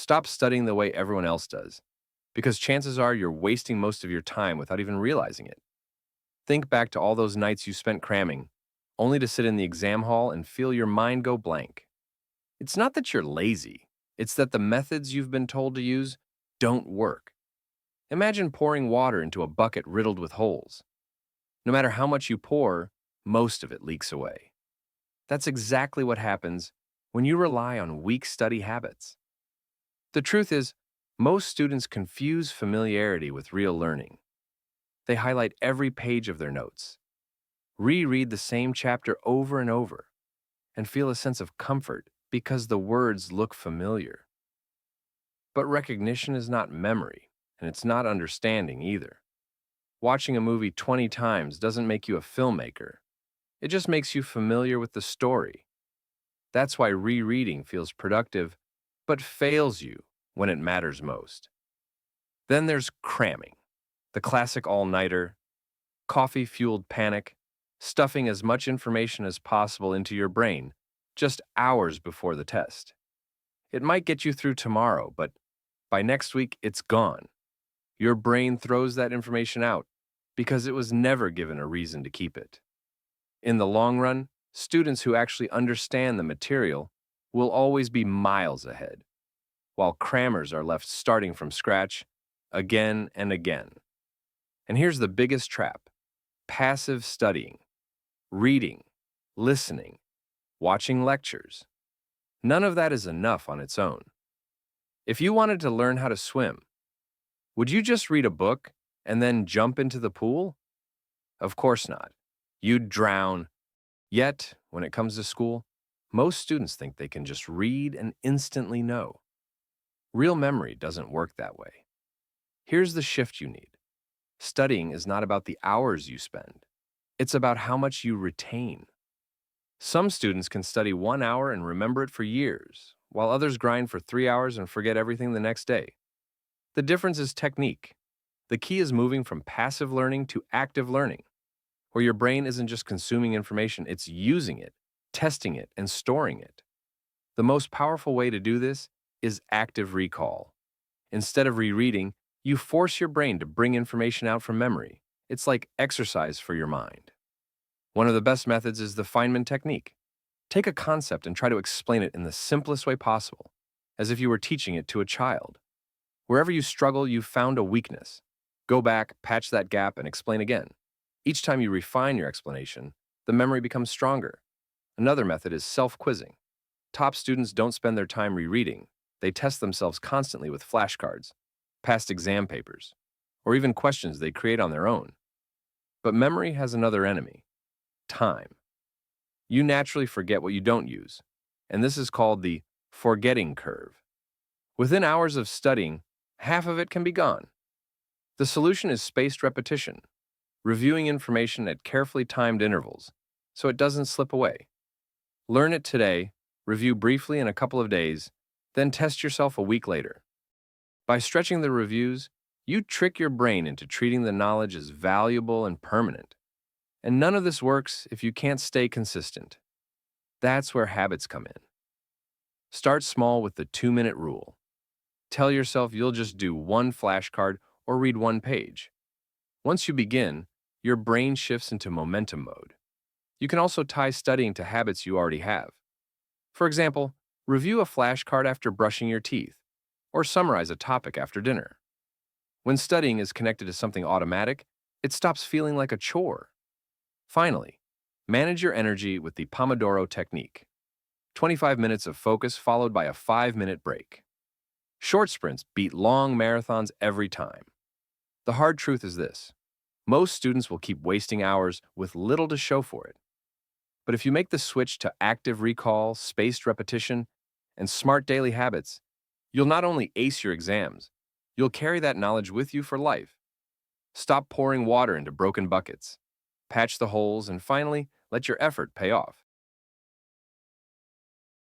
Stop studying the way everyone else does, because chances are you're wasting most of your time without even realizing it. Think back to all those nights you spent cramming, only to sit in the exam hall and feel your mind go blank. It's not that you're lazy, it's that the methods you've been told to use don't work. Imagine pouring water into a bucket riddled with holes. No matter how much you pour, most of it leaks away. That's exactly what happens when you rely on weak study habits. The truth is, most students confuse familiarity with real learning. They highlight every page of their notes, reread the same chapter over and over, and feel a sense of comfort because the words look familiar. But recognition is not memory, and it's not understanding either. Watching a movie 20 times doesn't make you a filmmaker. It just makes you familiar with the story. That's why rereading feels productive, but fails you when it matters most. Then there's cramming, the classic all-nighter, coffee-fueled panic, stuffing as much information as possible into your brain just hours before the test. It might get you through tomorrow, but by next week, it's gone. Your brain throws that information out because it was never given a reason to keep it. In the long run, students who actually understand the material will always be miles ahead, while crammers are left starting from scratch again and again. And here's the biggest trap: passive studying, reading, listening, watching lectures. None of that is enough on its own. If you wanted to learn how to swim, would you just read a book and then jump into the pool? Of course not. You'd drown. Yet, when it comes to school, most students think they can just read and instantly know. Real memory doesn't work that way. Here's the shift you need. Studying is not about the hours you spend. It's about how much you retain. Some students can study 1 hour and remember it for years, while others grind for 3 hours and forget everything the next day. The difference is technique. The key is moving from passive learning to active learning, where your brain isn't just consuming information, it's using it, testing it, and storing it. The most powerful way to do this is active recall. Instead of rereading, you force your brain to bring information out from memory. It's like exercise for your mind. One of the best methods is the Feynman Technique. Take a concept and try to explain it in the simplest way possible, as if you were teaching it to a child. Wherever you struggle, you've found a weakness. Go back, patch that gap, and explain again. Each time you refine your explanation, the memory becomes stronger. Another method is self-quizzing. Top students don't spend their time rereading. They test themselves constantly with flashcards, past exam papers, or even questions they create on their own. But memory has another enemy: time. You naturally forget what you don't use, and this is called the forgetting curve. Within hours of studying, half of it can be gone. The solution is spaced repetition, reviewing information at carefully timed intervals so it doesn't slip away. Learn it today, review briefly in a couple of days, then test yourself a week later. By stretching the reviews, you trick your brain into treating the knowledge as valuable and permanent. And none of this works if you can't stay consistent. That's where habits come in. Start small with the 2-minute rule. Tell yourself you'll just do one flashcard or read one page. Once you begin, your brain shifts into momentum mode. You can also tie studying to habits you already have. For example, review a flashcard after brushing your teeth, or summarize a topic after dinner. When studying is connected to something automatic, it stops feeling like a chore. Finally, manage your energy with the Pomodoro Technique. 25 minutes of focus followed by a 5-minute break. Short sprints beat long marathons every time. The hard truth is this: most students will keep wasting hours with little to show for it. But if you make the switch to active recall, spaced repetition, and smart daily habits, you'll not only ace your exams, you'll carry that knowledge with you for life. Stop pouring water into broken buckets. Patch the holes, and finally, let your effort pay off.